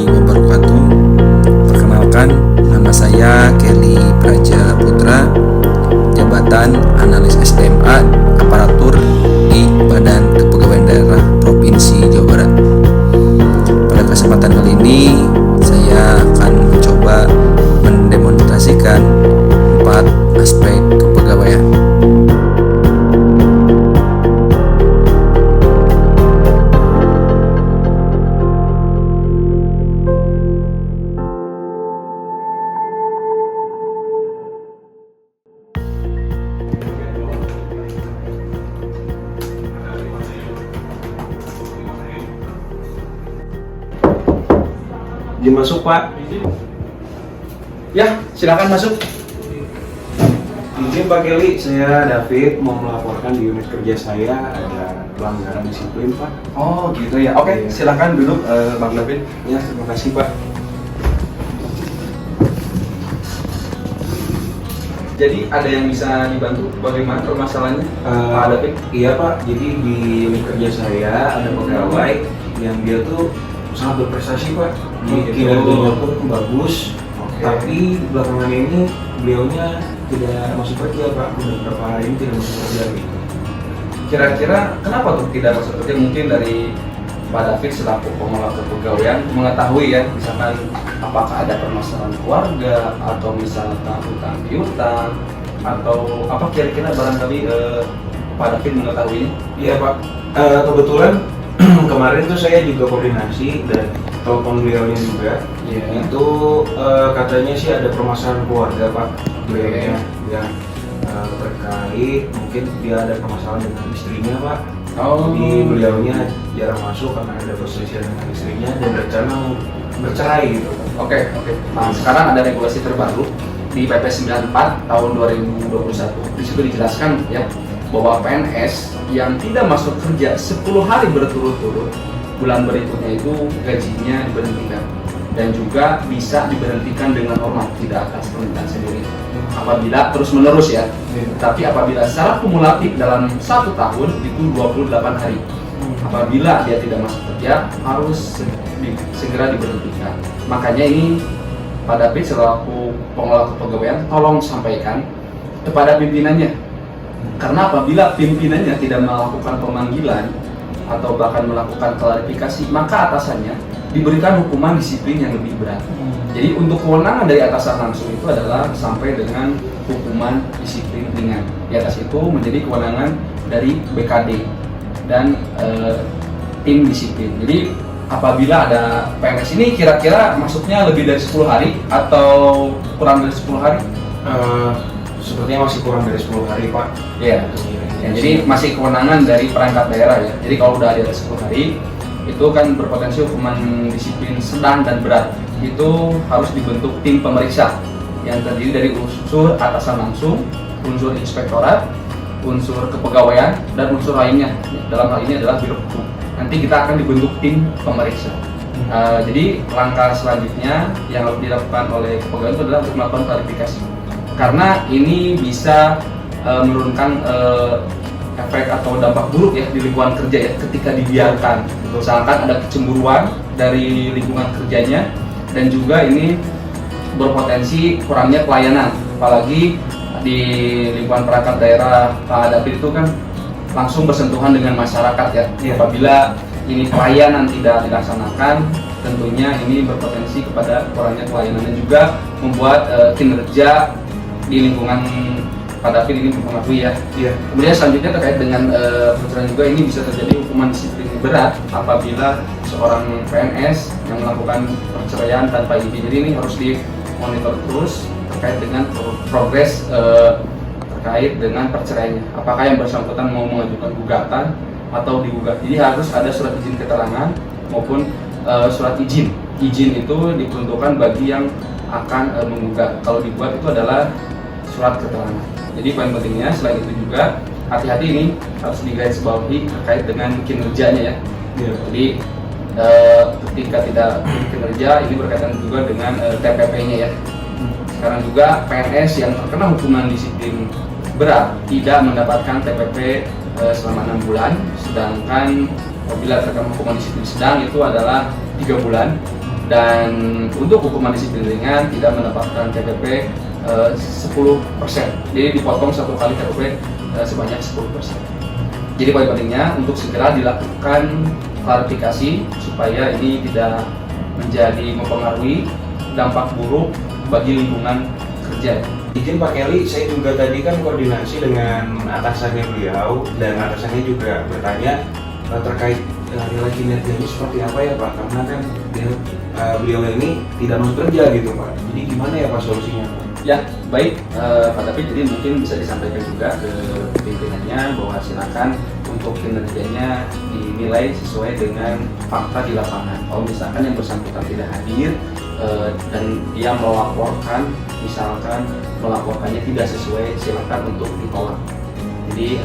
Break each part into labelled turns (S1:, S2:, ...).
S1: wabarakatuh. Perkenalkan, nama saya Kelly Praja Putra, jabatan Analis SDMA Aparatur di Badan Kepegawaian Daerah Provinsi Jawa Barat. Pada kesempatan kali ini, saya akan mencoba mendemonstrasikan 4 aspek kepegawaian.
S2: Izin masuk, Pak.
S3: Ya, silakan masuk.
S2: Izin Pak Kelly, saya David mau melaporkan di unit kerja saya ada pelanggaran disiplin, Pak.
S3: Oh, gitu ya. Oke,
S2: Iya.
S3: silakan duduk, Bang David.
S2: Ya, terima kasih, Pak.
S3: Jadi ada yang bisa dibantu? Bagaimana permasalahannya, Pak David?
S2: Iya, Pak. Jadi di unit kerja saya ada pegawai yang dia tuh sangat berprestasi, Pak.
S3: Gitu.
S2: Kinerjanya pun bagus.
S3: Oke.
S2: Tapi belakangan ini beliaunya tidak masuk kerja, Pak. Udah beberapa hari ini tidak masuk kerja gitu.
S3: Kira-kira kenapa tuh tidak masuk kerja? Mungkin dari Pak David selaku pengelola kepegawaian mengetahui ya, misalkan apakah ada permasalahan keluarga atau misalkan utang piutang atau apa kira-kira barangkali Pak David mengetahuinya?
S2: Iya, Pak. Kebetulan kemarin tuh saya juga koordinasi dan telepon beliaunya juga.
S3: Iya.
S2: Itu katanya sih ada permasalahan keluarga, Pak. Beliaunya ya terkait mungkin dia ada permasalahan dengan istrinya, Pak.
S3: Oh.
S2: Jadi beliaunya jarang masuk karena ada perselisihan dengan istrinya dan rencana mau bercerai gitu, Pak.
S3: Oke. Nah, sekarang ada regulasi terbaru di PP 94 tahun 2021. Di situ dijelaskan ya bahwa PNS yang tidak masuk kerja 10 hari berturut-turut, bulan berikutnya itu gajinya diberhentikan dan juga bisa diberhentikan dengan hormat, tidak atas permintaan sendiri. Apabila terus menerus ya. Tapi apabila secara kumulatif dalam 1 tahun itu 28 hari. Apabila dia tidak masuk kerja harus segera diberhentikan. Makanya ini Pak David selaku pengelola kepegawaian tolong sampaikan kepada pimpinannya. Karena apabila pimpinannya tidak melakukan pemanggilan atau bahkan melakukan klarifikasi, maka atasannya diberikan hukuman disiplin yang lebih berat. Jadi untuk kewenangan dari atasan langsung itu adalah sampai dengan hukuman disiplin ringan. Di atas itu menjadi kewenangan dari BKD dan tim disiplin. Jadi apabila ada PNS ini kira-kira masuknya lebih dari 10 hari atau kurang dari 10 hari?
S2: Sepertinya masih kurang dari 10 hari, Pak.
S3: Iya. Ya, jadi masih kewenangan dari perangkat daerah ya. Jadi kalau udah di atas 10 hari itu kan berpotensi hukuman disiplin sedang dan berat. Itu harus dibentuk tim pemeriksa yang terdiri dari unsur atasan langsung, unsur inspektorat, unsur kepegawaian, dan unsur lainnya. Dalam hal ini adalah biro hukum. Nanti kita akan dibentuk tim pemeriksa. Jadi langkah selanjutnya yang harus dilakukan oleh kepegawaian itu adalah untuk melakukan klarifikasi. Karena ini bisa menurunkan efek atau dampak buruk ya di lingkungan kerja ya ketika dibiarkan. Misalkan ada kecemburuan dari lingkungan kerjanya dan juga ini berpotensi kurangnya pelayanan, apalagi di lingkungan perangkat daerah Pak David itu kan langsung bersentuhan dengan masyarakat ya. Apabila ini pelayanan tidak dilaksanakan, tentunya ini berpotensi kepada kurangnya pelayanan dan juga membuat kinerja di lingkungan Pak David ini mempengaruhi ya. Kemudian selanjutnya terkait dengan perceraian juga ini bisa terjadi hukuman disiplin berat apabila seorang PNS yang melakukan perceraian tanpa izin. Jadi ini harus dimonitor terus terkait dengan progres terkait dengan perceraiannya. Apakah yang bersangkutan mau mengajukan gugatan atau digugat. Jadi harus ada surat izin keterangan maupun surat izin. Izin itu diperuntukkan bagi yang akan menggugat. Kalau digugat itu adalah surat keterangan. Jadi poin pentingnya selain itu juga hati-hati ini harus digarisbawahi terkait dengan kinerjanya ya. Jadi ketika tidak kinerja ini berkaitan juga dengan TPP-nya ya. Sekarang juga PNS yang terkena hukuman disiplin berat tidak mendapatkan TPP selama 6 bulan, sedangkan apabila terkena hukuman disiplin sedang itu adalah 3 bulan. Dan untuk hukuman disiplin ringan tidak mendapatkan TPP 10%. Jadi dipotong satu kali TPP sebanyak 10%. Jadi poin pentingnya untuk segera dilakukan klarifikasi supaya ini tidak menjadi mempengaruhi dampak buruk bagi lingkungan kerja.
S2: Izin Pak Kelly, saya juga tadi kan koordinasi dengan atasannya beliau dan atasannya juga bertanya terkait nilai kinerjanya seperti apa ya Pak, karena kan beliau ini tidak masuk kerja gitu Pak. Jadi gimana ya Pak solusinya Pak?
S3: Ya, baik Pak David, jadi mungkin bisa disampaikan juga ke pimpinannya bahwa silakan untuk kinerjanya dinilai sesuai dengan fakta di lapangan. Kalau misalkan yang bersangkutan tidak hadir dan dia melaporkan, misalkan melaporkannya tidak sesuai, silakan untuk ditolak. Jadi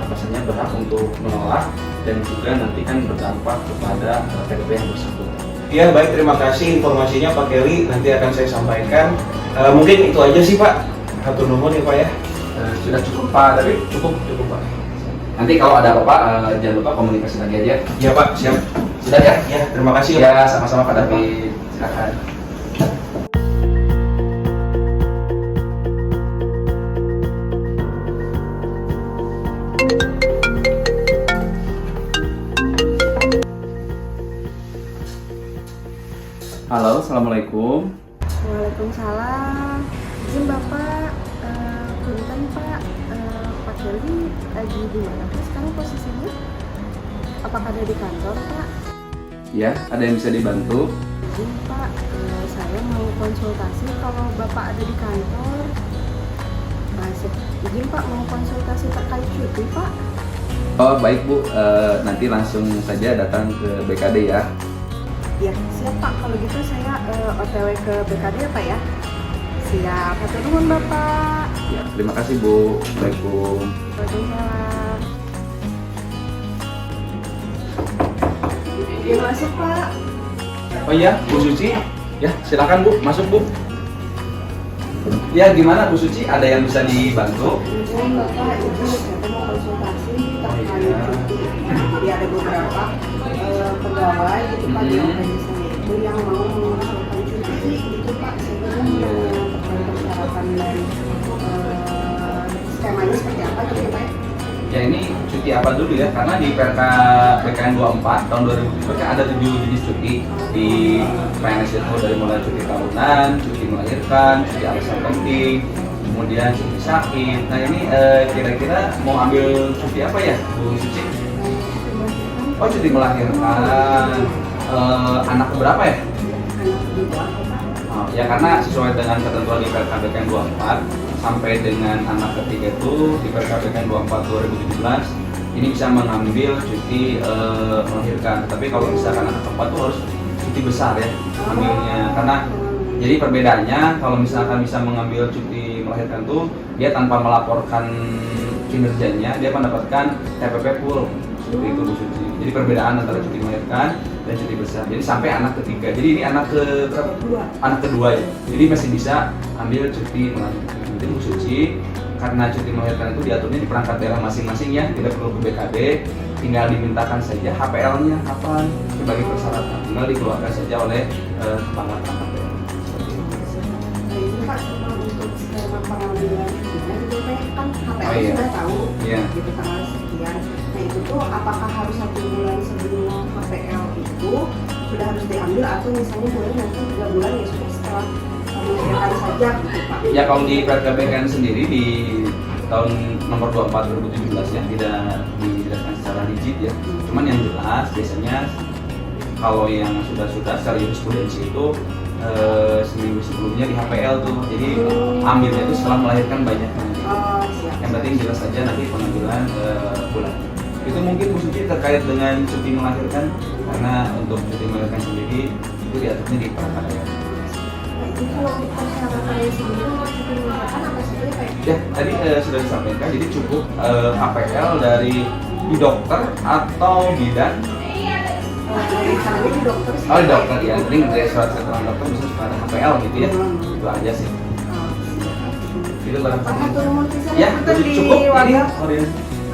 S3: atasannya berhak untuk menolak dan juga nanti kan berdampak kepada TPP yang bersangkutan.
S2: Ya baik, terima kasih informasinya Pak Kelly, nanti akan saya sampaikan. Mungkin itu aja sih Pak, hatur nuhun ya Pak ya.
S3: Sudah cukup Pak, tapi cukup Pak. Nanti kalau ada apa-apa jangan lupa komunikasi lagi aja.
S2: Ya Pak, siap.
S3: Sudah ya?
S2: Ya, terima kasih
S3: Ya, sama-sama Pak David. Silakan. Halo, assalamualaikum.
S4: Waalaikumsalam. Izin Bapak, punten Pak, Pak Kelly lagi di mana Pak sekarang posisinya? Apakah ada di kantor Pak?
S3: Ya, ada yang bisa dibantu?
S4: Izin Pak, saya mau konsultasi kalau Bapak ada di kantor. Izin Pak, mau konsultasi terkait cuti Pak.
S3: Oh baik Bu, nanti langsung saja datang ke BKD ya.
S4: Ya, siap Pak. Kalau gitu saya OTW ke BKD ya Pak ya. Siap. Hatur nuhun Bapak.
S3: Ya, terima kasih Bu. Assalamualaikum.
S4: Waalaikumsalam. Ya, masuk Pak.
S3: Oh iya, Bu Suci. Ya, silakan Bu, masuk Bu. Ya, gimana Bu Suci? Ada yang bisa dibantu?
S4: Izin Bapak, izin saya mau konsultasi terkait cuti. Jadi ada beberapa pegawai gitu Pak di organisasi itu yang mau mengusulkan cuti gitu Pak. Saya terkait persyaratan dan skemanya seperti apa gitu Pak?
S3: Ya ini cuti apa dulu ya? Karena di PRK PKN 24 tahun 2017 kan ada 7 jenis cuti di PNS itu, dari mulai cuti tahunan, cuti melahirkan, cuti alasan penting, kemudian cuti sakit. Nah ini kira-kira mau ambil cuti apa ya Bu Suci? Oh cuti melahirkan. Anak berapa ya? Oh, ya karena sesuai dengan ketentuan di PRK PKN 24 sampai dengan anak ketiga itu di PKPKN 24 2017 ini bisa mengambil cuti melahirkan. Tapi kalau misalkan anak keempat tuh harus cuti besar ya ambilnya, karena jadi perbedaannya kalau misalkan bisa mengambil cuti melahirkan tuh dia tanpa melaporkan kinerjanya dia mendapatkan TPP full seperti itu Bu Suci. Jadi perbedaan antara cuti melahirkan dan cuti besar. Jadi sampai anak ketiga. Jadi ini anak ke anak kedua ya. Jadi masih bisa ambil cuti melahirkan. Jadi Bu Suci, karena cuti melahirkan itu diaturnya di perangkat daerah masing-masing ya, tidak perlu ke BKD, tinggal dimintakan saja HPL-nya kapan sebagai persyaratan, tinggal dikeluarkan saja oleh kepala perangkat daerah. Seperti itu.
S4: Nah ini Pak, untuk skema pengambilan cutinya gitu Pak, kan HPL
S3: Oh, iya.
S4: sudah tahu
S3: Iya.
S4: gitu tanggal sekian. Nah itu tuh apakah harus 1 bulan sebelum HPL itu sudah harus diambil atau misalnya boleh nanti 3 bulan ya sudah setelah melahirkan saja gitu Pak?
S3: Ya kalau di PKPKN sendiri di tahun nomor 24 2017 ya tidak dijelaskan secara rigid ya. Cuman yang jelas biasanya kalau yang sudah secara jurisprudensi itu seminggu sebelumnya di HPL tuh. Jadi ambilnya itu setelah melahirkan banyak.
S4: Siap.
S3: Yang penting jelas saja nanti pengambilan bulan. Itu mungkin Bu Suci terkait dengan cuti melahirkan, karena untuk cuti melahirkan sendiri itu diaturnya di perangkat daerah.
S4: Nah ini kalau untuk persyaratannya sendiri untuk cuti melahirkan apa saja Pak?
S3: Ya, tadi sudah disampaikan, jadi cukup HPL dari di dokter atau bidan.
S4: Misalnya di dokter sih.
S3: Oh, di dokter ya, jadi dari surat keterangan dokter bisa suka ada HPL gitu ya. Itu aja sih. Itu barangkali. Ya, cukup ini. Oh, iya.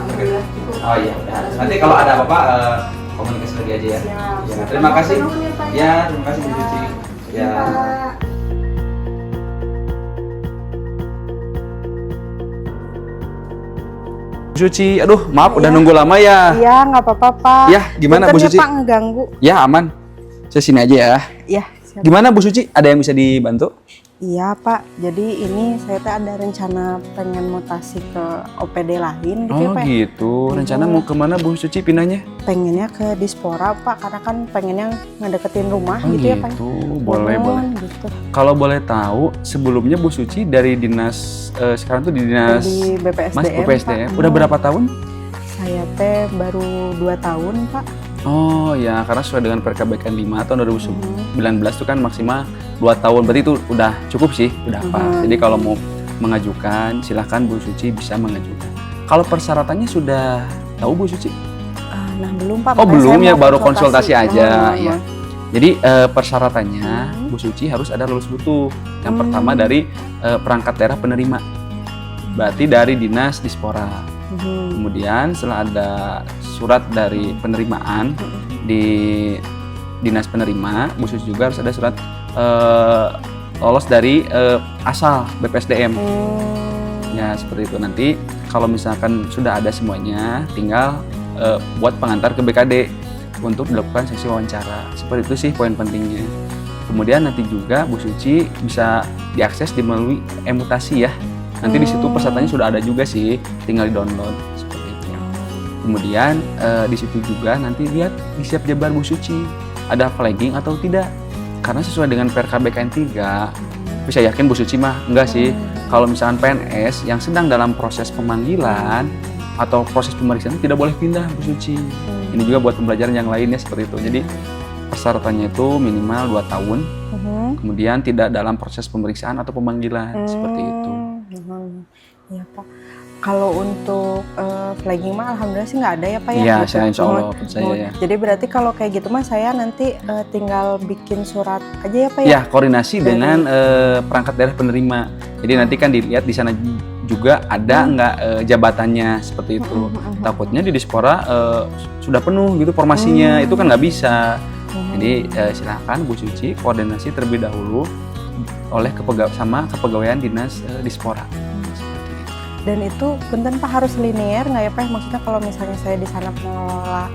S4: Alhamdulillah cukup.
S3: Oh iya, ya. Nanti kalau ada apa-apa komunikasi lagi aja ya.
S4: Siap.
S3: Ya, terima kasih.
S4: Matur nuhun ya, Pak.
S3: Ya, terima kasih Bu Suci. Ya.
S4: Pak.
S1: Bu Suci, aduh maaf udah nunggu lama ya.
S4: Iya, nggak apa-apa Pak.
S1: Ya, gimana Bu
S4: Bentar
S1: Suci?
S4: ya, Pak, ngeganggu.
S1: Ya aman, saya sini aja ya.
S4: Ya, siap.
S1: Gimana Bu Suci, ada yang bisa dibantu?
S4: Iya Pak, jadi ini saya tuh ada rencana pengen mutasi ke OPD lain gitu ya
S1: Oh
S4: Pak.
S1: gitu, rencana mau kemana Bu Suci pindahnya?
S4: Pengennya ke Dispora Pak, karena kan pengennya ngedeketin rumah
S1: Oh
S4: gitu ya Pak.
S1: gitu, boleh boleh.
S4: Gitu.
S1: Kalau boleh tahu, sebelumnya Bu Suci dari dinas sekarang tuh di dinas
S4: Di BPSDM,
S1: Mas BPSDM
S4: Pak.
S1: udah berapa tahun?
S4: Saya teh baru 2 tahun Pak.
S1: Oh ya, karena sesuai dengan PKBKN 5 tahun 2019 itu kan maksimal 2 tahun, berarti itu udah cukup sih, udah pas. Jadi kalau mau mengajukan, silahkan Bu Suci bisa mengajukan. Kalau persyaratannya sudah tahu Bu Suci?
S4: Nah belum Pak.
S1: Oh
S4: makanya
S1: belum
S4: saya
S1: ya,
S4: mau
S1: baru konsultasi aja ya.
S4: Oh.
S1: Jadi persyaratannya Bu Suci harus ada lulus butuh. Yang pertama dari perangkat daerah penerima, berarti dari dinas Dispora. Kemudian setelah ada surat dari penerimaan di dinas penerima, Bu Suci juga harus ada surat lolos dari asal BPSDM. Ya seperti itu. Nanti kalau misalkan sudah ada semuanya, tinggal buat pengantar ke BKD untuk dilakukan sesi wawancara. Seperti itu sih poin pentingnya. Kemudian nanti juga Bu Suci bisa diakses di melalui e-mutasi ya. Nanti di situ persyaratannya sudah ada juga sih, tinggal di-download seperti itu. Kemudian di situ juga nanti lihat di siap jabar Bu Suci ada flagging atau tidak. Karena sesuai dengan PKBKN 3, bisa yakin Bu Suci mah enggak sih. Kalau misalkan PNS yang sedang dalam proses pemanggilan atau proses pemeriksaan tidak boleh pindah Bu Suci. Ini juga buat pembelajaran yang lainnya seperti itu. Jadi persyaratannya itu minimal 2 tahun. Kemudian tidak dalam proses pemeriksaan atau pemanggilan seperti itu.
S4: Iya Pak. Kalau untuk flagging mah alhamdulillah sih nggak ada ya Pak ya.
S1: Iya,
S4: Gitu.
S1: saya insya Allah percaya ya.
S4: Jadi berarti kalau kayak gitu mah saya nanti tinggal bikin surat aja ya Pak ya.
S1: Ya, koordinasi dengan perangkat daerah penerima. Jadi nanti kan dilihat di sana juga ada nggak jabatannya seperti itu. Takutnya di Dispora sudah penuh gitu formasinya, itu kan nggak bisa. Jadi silakan Bu Suci koordinasi terlebih dahulu oleh sama kepegawaian dinas Dispora.
S4: Dan itu punten Pak harus linear nggak ya Pak? Maksudnya kalau misalnya saya di sana pengelola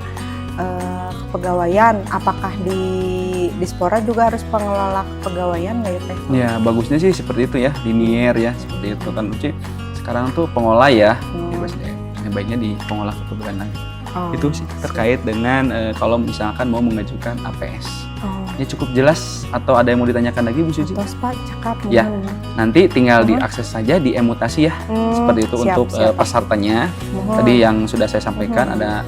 S4: kepegawaian, apakah di Dispora juga harus pengelola kepegawaian nggak ya Pak?
S1: Ya bagusnya sih seperti itu ya, linear ya seperti itu kan Uci. Sekarang tuh pengolah ya, baiknya di pengolah kepegawaian lagi. Itu sih terkait dengan kalau misalkan mau mengajukan APS. Ya cukup jelas atau ada yang mau ditanyakan lagi Bu Suci?
S4: Terus Pak, cakap.
S1: Ya, nanti tinggal diakses saja di e-mutasi ya. Seperti itu
S4: siap,
S1: untuk
S4: siap.
S1: persyaratannya. Tadi yang sudah saya sampaikan ada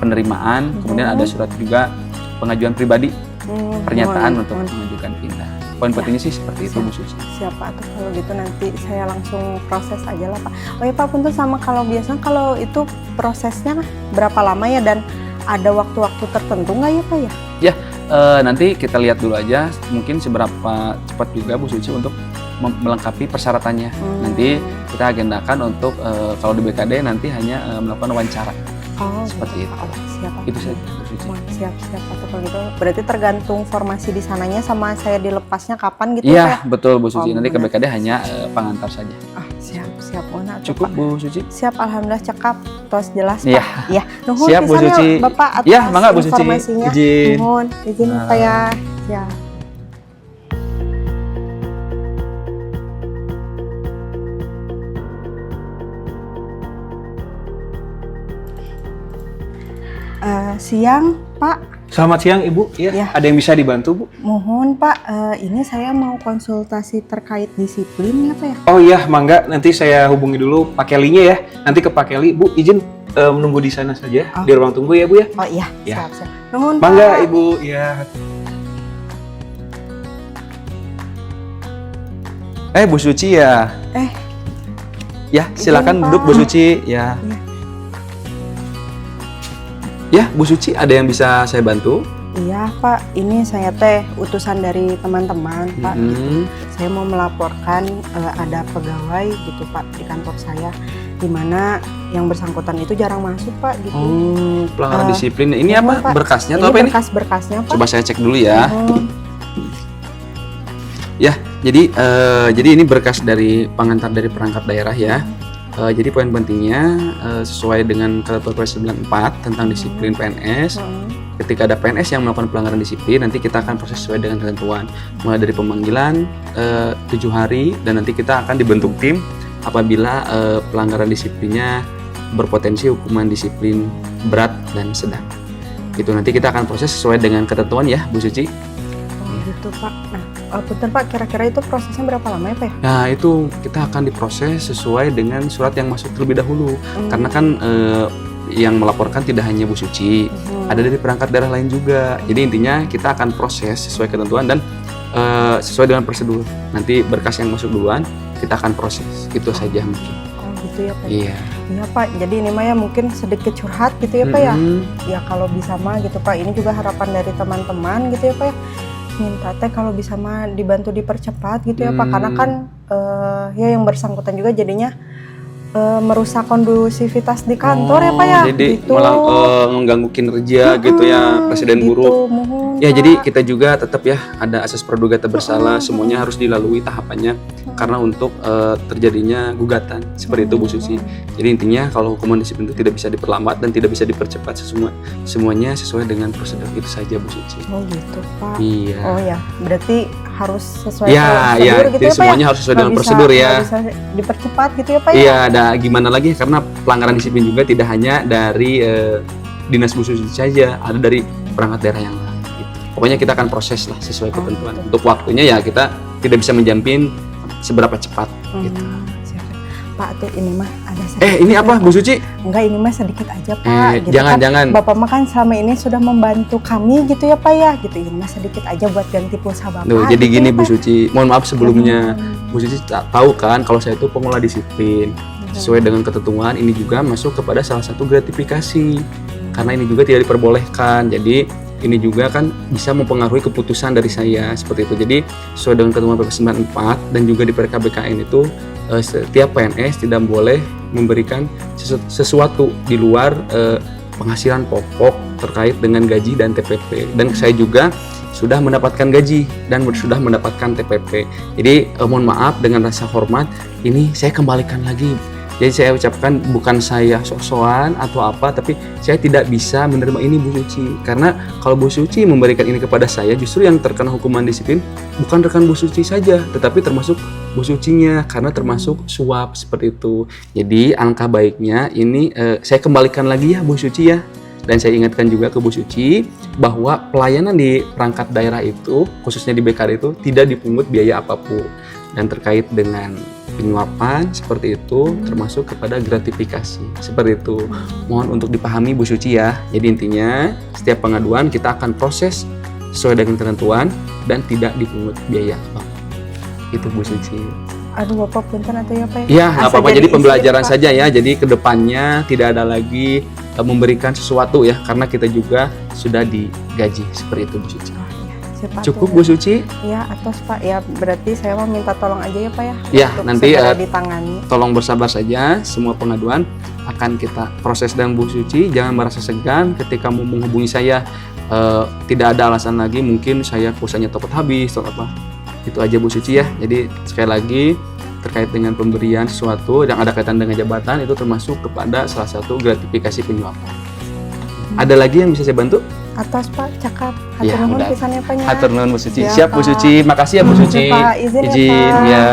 S1: penerimaan, kemudian ada surat juga pengajuan pribadi, pernyataan untuk mengajukan pindah. Poin pentingnya sih seperti itu Bu Suci.
S4: Siapa tuh kalau gitu nanti saya langsung proses aja lah Pak. Oh ya Pak, punten sama kalau biasanya kalau itu prosesnya berapa lama ya dan ada waktu-waktu tertentu nggak ya Pak ya?
S1: Ya, nanti kita lihat dulu aja mungkin seberapa cepat juga Bu Suci untuk melengkapi persyaratannya. Nanti kita agendakan untuk kalau di BKD nanti hanya melakukan wawancara. Seperti itu.
S4: Siap,
S1: itu saja Bu Suci.
S4: Siap atau kalau gitu. Berarti tergantung formasi di sananya sama saya dilepasnya kapan gitu
S1: Iya,
S4: Pak?
S1: betul Bu Suci. Nanti ke BKD hanya pengantar saja.
S4: Siap. Oh, nah,
S1: Cukup
S4: Pak.
S1: Bu Suci?
S4: Siap, alhamdulillah cekap. Terus jelas
S1: Iya.
S4: Pak. Iya. Nuhun
S1: Siap Bu
S4: pisannya,
S1: Suci.
S4: Bapak atas
S1: Iya, mangga Bu Suci.
S4: informasinya.
S1: Izin.
S4: Nuhun, izin Pak ya. Ya. Siang, Pak.
S2: Selamat siang Ibu. Iya.
S4: Ya.
S2: Ada yang bisa dibantu Bu?
S4: Mohon Pak, ini saya mau konsultasi terkait disiplin ya Pak ya?
S2: Oh iya, mangga. Nanti saya hubungi dulu Pak Kelly-nya ya. Nanti ke Pak Kelly. Bu, izin menunggu di sana saja. Di ruang tunggu ya Bu ya.
S4: Oh iya,
S2: Ya.
S4: siap. Nuhun
S2: Mangga
S4: Pak.
S2: Ibu. Ya.
S1: Bu Suci ya. Ya, silakan
S4: Izin,
S1: duduk
S4: Pak.
S1: Bu Suci ya. Ya, Bu Suci, ada yang bisa saya bantu?
S4: Iya Pak, ini saya teh utusan dari teman-teman Pak. Gitu. Saya mau melaporkan ada pegawai gitu Pak di kantor saya dimana yang bersangkutan itu jarang masuk Pak gitu.
S1: Oh, pelanggaran disiplin. Ini
S4: iya,
S1: apa?
S4: Pak.
S1: Berkasnya
S4: Ini
S1: atau apa ini?
S4: Berkas-berkasnya Pak.
S1: Coba saya cek dulu ya.
S4: Oh.
S1: Ya, jadi ini berkas dari pengantar dari perangkat daerah ya. Jadi poin pentingnya sesuai dengan Ketentuan PPS 94 tentang disiplin PNS. Ketika ada PNS yang melakukan pelanggaran disiplin, nanti kita akan proses sesuai dengan ketentuan. Mulai dari pemanggilan 7 hari dan nanti kita akan dibentuk tim apabila pelanggaran disiplinnya berpotensi hukuman disiplin berat dan sedang. Itu nanti kita akan proses sesuai dengan ketentuan ya, Bu Suci.
S4: Oh gitu Pak. Nah, punten Pak, kira-kira itu prosesnya berapa lama ya Pak ya?
S1: Nah itu kita akan diproses sesuai dengan surat yang masuk terlebih dahulu. Karena kan yang melaporkan tidak hanya Bu Suci, ada dari perangkat daerah lain juga. Jadi intinya kita akan proses sesuai ketentuan dan sesuai dengan prosedur. Nanti berkas yang masuk duluan kita akan proses. Itu saja mungkin.
S4: Oh gitu ya Pak.
S1: Iya.
S4: Iya Pak, jadi ini mah ya mungkin sedikit curhat gitu ya Pak ya. Ya kalau bisa mah gitu Pak, ini juga harapan dari teman-teman gitu ya Pak ya. Minta teh kalau bisa mah dibantu dipercepat gitu ya Pak, karena kan ya yang bersangkutan juga jadinya merusak kondusivitas di kantor ya Pak ya.
S1: Jadi
S4: gitu.
S1: malah mengganggu kinerja gitu ya, presiden
S4: gitu,
S1: buruk.
S4: mohon,
S1: Ya
S4: Pak.
S1: jadi kita juga tetap ya ada asas praduga tak bersalah, semuanya harus dilalui tahapannya karena untuk terjadinya gugatan seperti itu Bu Suci. Jadi intinya kalau hukuman disiplin itu tidak bisa diperlambat dan tidak bisa dipercepat, semuanya sesuai dengan prosedur itu saja Bu Suci.
S4: Oh gitu Pak.
S1: Iya.
S4: Oh ya, berarti harus sesuai
S1: Ya,
S4: prosedur
S1: ya,
S4: gitu
S1: jadi
S4: ya Pak
S1: semuanya
S4: ya?
S1: harus sesuai
S4: Nggak
S1: dengan
S4: bisa-
S1: prosedur ya.
S4: nggak bisa dipercepat gitu ya Pak ya?
S1: Iya, ada gimana lagi karena pelanggaran disiplin juga tidak hanya dari dinas Bu Suci saja, ada dari perangkat daerah yang lain. Gitu. Pokoknya kita akan proses lah sesuai ketentuan. Untuk waktunya ya kita tidak bisa menjamin seberapa cepat. Gitu.
S4: Siap. Pak tuh ini mah ada sedikit.
S1: Ini apa Bu Suci?
S4: Enggak, ini mah sedikit aja Pak. Gitu
S1: Jangan,
S4: kan.
S1: jangan.
S4: Bapak mah kan selama ini sudah membantu kami gitu ya Pak ya. Gitu ini mah sedikit aja buat ganti pulsa Bapak.
S1: Duh, jadi
S4: gitu
S1: gini
S4: ya,
S1: Bu
S4: Pak.
S1: Suci, mohon maaf sebelumnya. Bu Suci tahu kan kalau saya itu pengelola disiplin. Sesuai dengan ketentuan ini juga masuk kepada salah satu gratifikasi. Karena ini juga tidak diperbolehkan. Jadi ini juga kan bisa mempengaruhi keputusan dari saya seperti itu. Jadi sesuai dengan ketentuan PPS 94 dan juga di PKBKN itu setiap PNS tidak boleh memberikan sesuatu di luar penghasilan pokok terkait dengan gaji dan TPP. Dan saya juga sudah mendapatkan gaji dan sudah mendapatkan TPP. Jadi mohon maaf dengan rasa hormat ini saya kembalikan lagi. Jadi saya ucapkan bukan saya sok-sokan atau apa, tapi saya tidak bisa menerima ini Bu Suci. Karena kalau Bu Suci memberikan ini kepada saya, justru yang terkena hukuman disiplin bukan rekan Bu Suci saja, tetapi termasuk Bu Sucinya, karena termasuk suap seperti itu. Jadi angka baiknya ini saya kembalikan lagi ya Bu Suci ya. Dan saya ingatkan juga ke Bu Suci bahwa pelayanan di perangkat daerah itu, khususnya di BKD itu, tidak dipungut biaya apapun. Dan terkait dengan penyuapan seperti itu termasuk kepada gratifikasi seperti itu. Mohon untuk dipahami Bu Suci ya. Jadi intinya setiap pengaduan kita akan proses sesuai dengan ketentuan dan tidak dipungut biaya apapun. Itu Bu Suci.
S4: Aduh Bapak punten atau ya Pak?
S1: Iya, nggak apa-apa. Jadi pembelajaran
S4: Pak.
S1: saja ya. Jadi kedepannya tidak ada lagi memberikan sesuatu ya, karena kita juga sudah digaji seperti itu Bu Suci.
S4: Oh, iya. Siap, Pak,
S1: Cukup
S4: tuh.
S1: Bu Suci?
S4: Ya, atas Pak. Ya, berarti saya mau minta tolong aja ya Pak ya.
S1: Ya,
S4: untuk
S1: nanti
S4: segera ditangani.
S1: tolong bersabar saja. Semua pengaduan akan kita proses dengan Bu Suci. Jangan merasa segan ketika mau menghubungi saya. Tidak ada alasan lagi. Mungkin saya pulsanya cepat habis atau apa. Itu aja Bu Suci ya. Jadi sekali lagi terkait dengan pemberian sesuatu yang ada kaitan dengan jabatan itu termasuk kepada salah satu gratifikasi penyuapan. Ada lagi yang bisa saya bantu?
S4: Atas Pak, cakap.
S1: Ya,
S4: Hatur nuhun
S1: udah.
S4: pisannya Pak nya.
S1: Hatur nuhun Bu Suci.
S4: Siap,
S1: Siap Bu
S4: Pak.
S1: Suci. Makasih ya Bu Suci.
S4: Pak, izin ya, Pak.
S1: ya.